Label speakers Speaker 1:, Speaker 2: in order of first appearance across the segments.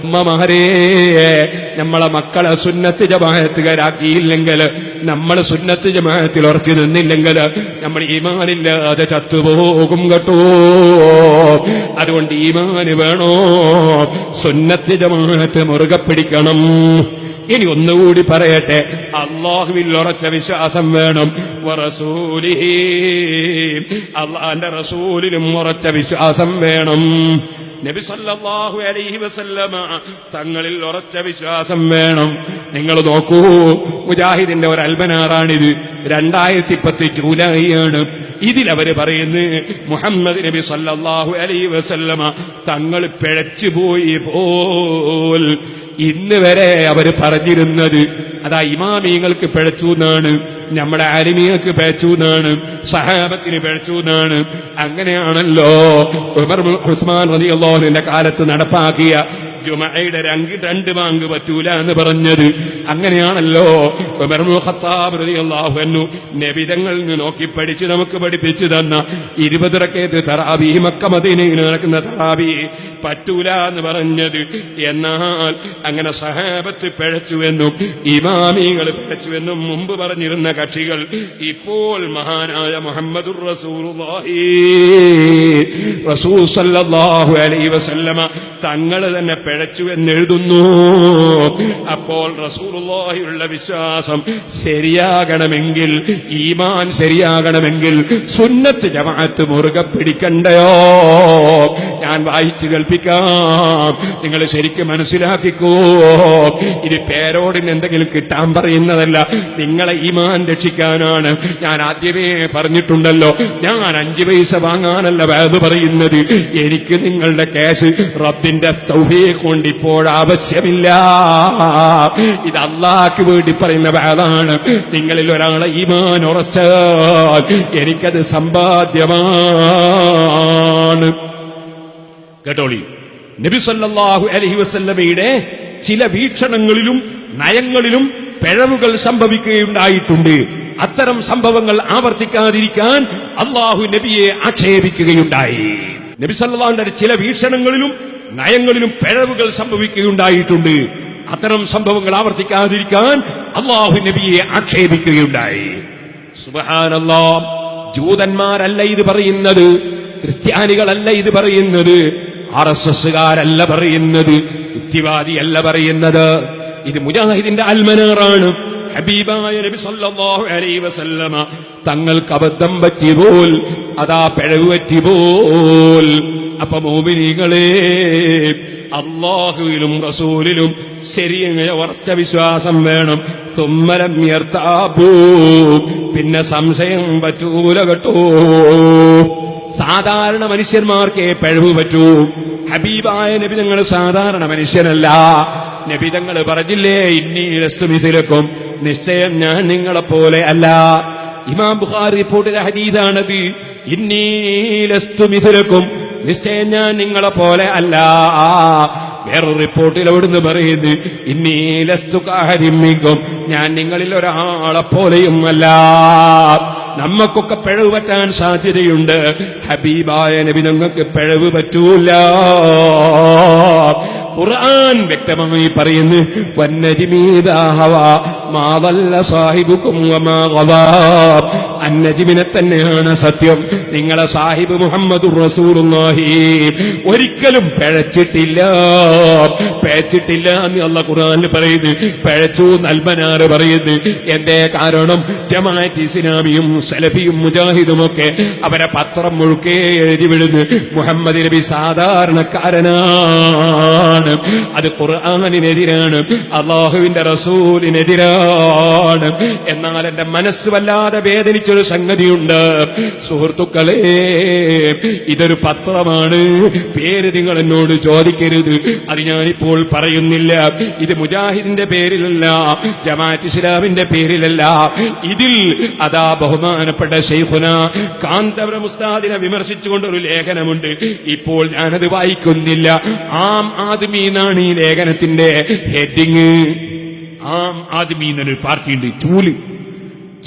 Speaker 1: ഉമ്മമാരെ, നമ്മളെ മക്കളെ സുന്നത്ത് ജമാഅത്തുകാരാക്കിയില്ലെങ്കിൽ, നമ്മൾ സുന്നത്ത് ജമാഅത്തിൽ ഉറച്ചു നിന്നില്ലെങ്കിൽ നമ്മൾ ഈമാനില്ലാതെ ചത്തുപോകും കേട്ടോ. അതുകൊണ്ട് ഈമാന് വേണോ, സുന്നത്ത് ജമാഅത്ത് മുറുകെ പിടിക്കണം. ഇനി ഒന്നുകൂടി പറയട്ടെ, അല്ലാഹുവിൽ ഉറച്ച വിശ്വാസം വേണം. വറസൂലിഹി, അല്ലാഹുവിന്റെ റസൂലിലും ഉറച്ച വിശ്വാസം വേണം. നബി സല്ലല്ലാഹു അലൈഹി വസല്ലമ തങ്ങളിൽ ഉറച്ച വിശ്വാസം വേണം. നിങ്ങൾ നോക്കൂ, മുജാഹിദിന്റെ ഒരു അൽബനാറാണിത്. 2010 ജൂലൈ ആണ്. ഇതിലവര് പറയുന്നത് മുഹമ്മദ് നബി സല്ലല്ലാഹു അലൈഹി വസല്ലമ തങ്ങൾ പിഴച്ചുപോയി പോൽ. ഇന്ന് വരെ അവര് പറഞ്ഞിരുന്നത് അതാ ഇമാമിങ്ങൾക്ക് പിഴച്ചു എന്നാണ്, നമ്മുടെ ആലിമീങ്ങൾക്ക് പിഴച്ചു എന്നാണ്, സഹാബത്തിന് പിഴച്ചു എന്നാണ്. അങ്ങനെയാണല്ലോ ഉമർ ഉസ്മാൻ റളിയല്ലാഹു അൻഹുവിന്റെ കാലത്ത് നടപ്പാക്കിയ ജുമഅയുടെ 2 ബാങ്ക് പറ്റൂല എന്ന് പറഞ്ഞത്. അങ്ങനെയാണല്ലോ ഉമർ ഇബ്നുൽ ഖത്താബ് റളിയല്ലാഹു അൻഹു നബിതങ്ങളിൽ നിന്ന് നോക്കി പഠിച്ച് നമുക്ക് പഠിപ്പിച്ചു തന്ന 20 റക്അത്ത് തറാവീഹ്, മക്ക മദീനയിൽ നടക്കുന്ന തറാവീഹ് പറ്റൂല എന്ന് പറഞ്ഞത്. എന്നാൽ അങ്ങനെ സഹാബത്ത് പിഴച്ചുവെന്നും ഇമാമികൾ പിഴച്ചുവെന്നും മുമ്പ് പറഞ്ഞിരുന്ന കക്ഷികൾ ഇപ്പോൾ മഹാനായ മുഹമ്മദുർ റസൂലുള്ളാഹി റസൂൽ സല്ലല്ലാഹു അലൈഹി വസല്ലമ തങ്ങൾ തന്നെ പിഴച്ചു എന്നെഴുതുന്നു. അപ്പോൾ റസൂലുള്ളാഹിയുള്ള വിശ്വാസം ശരിയാകണമെങ്കിൽ, ഈമാൻ ശരിയാകണമെങ്കിൽ സുന്നത്ത് ജമാഅത്ത് മുറുകെ പിടിക്കണ്ടയോ? ഞാൻ വായിച്ചു കേൾപ്പിക്കാം, നിങ്ങൾ ശരിക്കും മനസ്സിലാക്കിക്കോ. ഇത് പേരോടിന് എന്തെങ്കിലും കിട്ടാൻ പറയുന്നതല്ല, നിങ്ങളെ ഈമാൻ രക്ഷിക്കാനാണ്. ഞാൻ ആദ്യമേ പറഞ്ഞിട്ടുണ്ടല്ലോ, ഞാൻ 5 പൈസ വാങ്ങാനല്ല വേദ് പറയുന്നത്. എനിക്ക് നിങ്ങളുടെ ക്യാഷ് റബ്ബിന്റെ തൗഫീഖ് കൊണ്ട് ഇപ്പോൾ ആവശ്യമില്ല. ഇത് അല്ലാഹ്ക്ക് വേണ്ടി പറയുന്ന വേദാണ്. നിങ്ങളിൽ ഒരാളെ ഈമാൻ ഉറച്ചാൽ എനിക്കത് സമ്പാദ്യമാണ്. കേട്ടോളി, നബി സല്ലല്ലാഹു അലൈഹി വസല്ലമയുടെ ചില വീക്ഷണങ്ങളിലും നയങ്ങളിലും പിഴവുകൾ സംഭവിക്കുകയുണ്ടായിട്ടുണ്ട്. അത്തരം സംഭവങ്ങൾ ആവർത്തിക്കാതിരിക്കാൻ അല്ലാഹു നബിയെ ആക്ഷേപിക്കുകയുണ്ടായി. നബി സല്ലല്ലാഹു അലൈഹി വസല്ലമയുടെ ചില വീക്ഷണങ്ങളിലും നയങ്ങളിലും പിഴവുകൾ സംഭവിക്കുകയുണ്ടായിട്ടുണ്ട്. അത്തരം സംഭവങ്ങൾ ആവർത്തിക്കാതിരിക്കാൻ അല്ലാഹു നബിയെ ആക്ഷേപിക്കുകയുണ്ടായി. സുബ്ഹാനല്ലാഹ്, ജൂതന്മാരല്ല ഇത് പറയുന്നത്, ക്രിസ്ത്യാനികളല്ല ഇത് പറയുന്നത്, RSSകാരല്ല പറയുന്നത്, യുക്തിവാദിയല്ല പറയുന്നത്. ഇത് മുജാഹിദിന്റെ അൽമനാറാണ്. ഹബീബായ നബി സല്ലല്ലാഹു അലൈഹി വസല്ലമ തങ്ങൾക്ക് അബദ്ധം പറ്റിയപ്പോൾ, അതാ പിഴവ് പറ്റിയപ്പോൾ. അപ്പൊ മോമിനീകളെ, അല്ലാഹുവിലും റസൂലിലും ശരിയായ ഉറച്ച വിശ്വാസം വേണം. തുമ്മലം യർതാബൂ, പിന്നെ സംശയം പറ്റൂല കേട്ടോ. സാധാരണ മനുഷ്യന്മാർക്കേ പിഴവ് പറ്റൂ. ഹബീബായ നബി തങ്ങൾ സാധാരണ മനുഷ്യനല്ല. നബി തങ്ങൾ പറഞ്ഞില്ലേ, ഇന്നീ ലസ്തു മിഥിലക്കും, നിശ്ചയം ഞാൻ നിങ്ങളെപ്പോലെ അല്ല. ഇമാം ബുഖാരി റിപ്പോർട്ടിലെ ഹദീസാണത്. ഇന്നീ ലസ്തു മിഥിലക്കും, നിശ്ചയം ഞാൻ നിങ്ങളെ പോലെ അല്ല. വേറൊരു റിപ്പോർട്ടിൽ അവിടുന്ന് പറയുന്നത്, ഇന്നീ ലസ്തു കഅഹദിൻ മിൻകും, ഞാൻ നിങ്ങളിൽ ഒരാളെ പോലെയും അല്ല. നമ്മക്കൊക്കെ പിഴവ് പറ്റാൻ സാധ്യതയുണ്ട്. ഹബീബായ നബി നിങ്ങൾക്ക് പിഴവ് പറ്റൂല. ഖുർആൻ വ്യക്തമായി പറയുന്നു, വന്നജ്മി ഇദാ ഹവാ മാ ളല്ല സാഹിബുകും വമാ ഗവാ. അന്നജ്മിനെ തന്നെയാണ് സത്യം. നിങ്ങളെ സാഹിബ് മുഹമ്മദുർ റസൂലുള്ളാഹി ഒരിക്കലും പിഴച്ചിട്ടില്ല എന്ന് അല്ലാഹു ഖുർആനിൽ പറയുന്നു. പിഴച്ചു നൽബനാറ് പറയുന്നു. എന്തേ കാരണം? ജമാഅത്ത് ഇസ്ലാമിയും സലഫിയും മുജാഹിദുമൊക്കെ അവരെ പത്രം മുഴുക്കെ എഴുതി വിടുന്നു, മുഹമ്മദ് നബി സാധാരണക്കാരനാണ്, അത് ഖുർആനിനെതിരാണ്, അല്ലാഹുവിന്റെ റസൂലിനെതിരാണ്. എന്നാൽ എന്റെ മനസ്സ് വല്ലാതെ വേദനിച്ചൊരു സംഗതിയുണ്ട് സുഹൃത്തുക്കളെ. ഇതൊരു പത്രമാണ്, പേര് നിങ്ങൾ എന്നോട് ചോദിക്കരുത്, അത് ഞാനിപ്പോൾ പറയുന്നില്ല. ഇത് മുജാഹിദിന്റെ പേരിലല്ല, ജമാഅത്ത് ഇസ്ലാമിന്റെ പേരിലല്ല. ഇതിൽ അതാ ബഹുമാനപ്പെട്ട ശൈഖുന കാന്തപുരം ഉസ്താദിനെ വിമർശിച്ചുകൊണ്ടൊരു ലേഖനമുണ്ട്. ഇപ്പോൾ ഞാനത് വായിക്കുന്നില്ല. ആം ആദ്മി എന്നാണ് ഈ ലേഖനത്തിന്റെ ഹെഡിങ്. ആം ആദ്മി എന്നൊരു പാർട്ടിയുണ്ട്,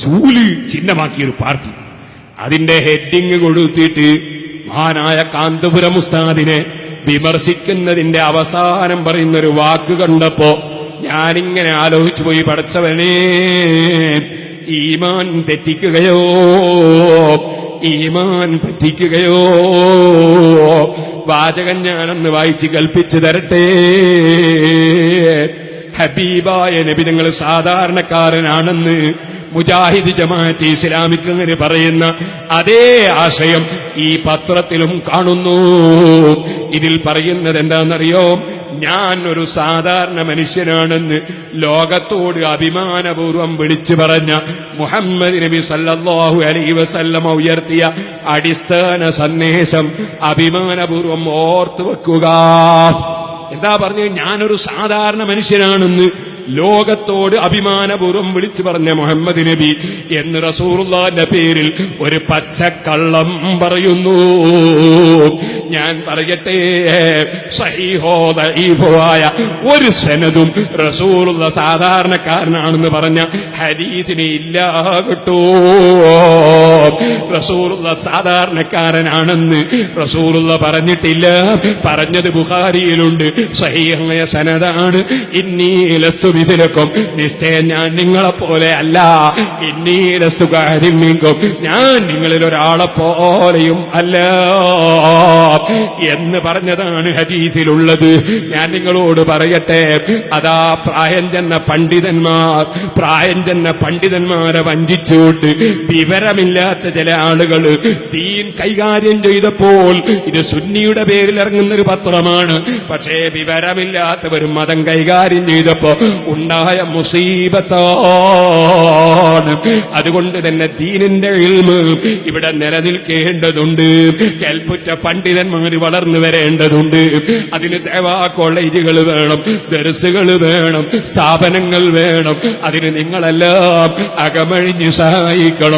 Speaker 1: ചൂല് ചിഹ്നമാക്കിയൊരു പാർട്ടി. അതിന്റെ ഹെഡിങ് കൊടുത്തിട്ട് മഹാനായ കാന്തപുരം ഉസ്താദിനെ വിമർശിക്കുന്നതിന്റെ അവസാനം പറയുന്നൊരു വാക്ക് കണ്ടപ്പോ ഞാനിങ്ങനെ ആലോചിച്ചു പോയി, പടച്ചവനേ, ഈമാൻ തെറ്റിക്കുകയോ, ഈമാൻ പറ്റിക്കുകയോ? വാചകം ഞാനൊന്ന് വായിച്ച് കൽപ്പിച്ചു തരട്ടെ. ഹബീബായ നബി നിങ്ങൾ സാധാരണക്കാരനാണെന്ന് മുജാഹിദ് ജമാഅത്ത് ഇസ്ലാമിക്ക് അങ്ങനെ പറയുന്ന അതേ ആശയം ഈ പത്രത്തിലും കാണുന്നു. ഇതിൽ പറയുന്നത് എന്താണെന്നറിയോ? ഞാൻ ഒരു സാധാരണ മനുഷ്യനാണെന്ന് ലോകത്തോട് അഭിമാനപൂർവം വിളിച്ചു പറഞ്ഞ മുഹമ്മദ് നബി സല്ലല്ലാഹു അലൈഹി വസല്ലമ ഉയർത്തിയ അടിസ്ഥാന സന്ദേശം അഭിമാനപൂർവം ഓർത്തു വെക്കുക. എന്താ പറഞ്ഞത്? ഞാനൊരു സാധാരണ മനുഷ്യനാണെന്ന് ലോകത്തോട് അഭിമാനപൂർവ്വം വിളിച്ചു പറഞ്ഞ മുഹമ്മദ് നബി എന്ന് റസൂലുള്ളാഹിന്റെ പേരിൽ ഒരു പച്ചക്കള്ളം പറയുന്നു. ഞാൻ പറയട്ടെ, സഹീഹോ ദഈഫോ ആയ ഒരു സനദും റസൂലുള്ള സാധാരണക്കാരനാണെന്ന് പറഞ്ഞ ഹദീസിന് ഇല്ല കേട്ടോ. റസൂലുള്ള സാധാരണക്കാരനാണെന്ന് റസൂലുള്ള പറഞ്ഞിട്ടില്ല. പറഞ്ഞത് ബുഖാരിയിലുണ്ട്, സഹീഹായ സനദാണ്. ഇന്നി ലസ്തു മിഥിലക്കും, നിശ്ചയം ഞാൻ നിങ്ങളെ പോലെ അല്ല. ഇന്നി ലസ്തു കഅഹദിൻ മിൻകും, ഞാൻ നിങ്ങളിൽ ഒരാളെ പോലെയും അല്ല എന്ന് പറഞ്ഞതാണ് ഹദീസിലുള്ളത്. ഞാൻ നിങ്ങളോട് പറയട്ടെ, അതാ പ്രായം ചെന്ന പണ്ഡിതന്മാരെ വഞ്ചിച്ചുകൊണ്ട് വിവരമില്ലാത്ത ചില ആളുകൾ ദീൻ കൈകാര്യം ചെയ്തപ്പോൾ ഇത് സുന്നിയുടെ പേരിൽ ഇറങ്ങുന്നൊരു പത്രമാണ്, പക്ഷേ വിവരമില്ലാത്തവരും മതം കൈകാര്യം ചെയ്തപ്പോ ഉണ്ടായ മുസീബത്താണ്. അതുകൊണ്ട് തന്നെ ദീനിന്റെ ഇൽമ് ഇവിടെ നിലനിൽക്കേണ്ടതുണ്ട്. കേൾപ്പുറ്റ പണ്ഡിതന്മാർ വളർന്നു വരേണ്ടതുണ്ട്. അതിന് ദഅവാ കോളേജുകൾ വേണം, ദർസുകൾ വേണം, സ്ഥാപനങ്ങൾ വേണം. അതിന് നിങ്ങളെല്ലാം അകമഴിഞ്ഞ് സഹായിക്കണം.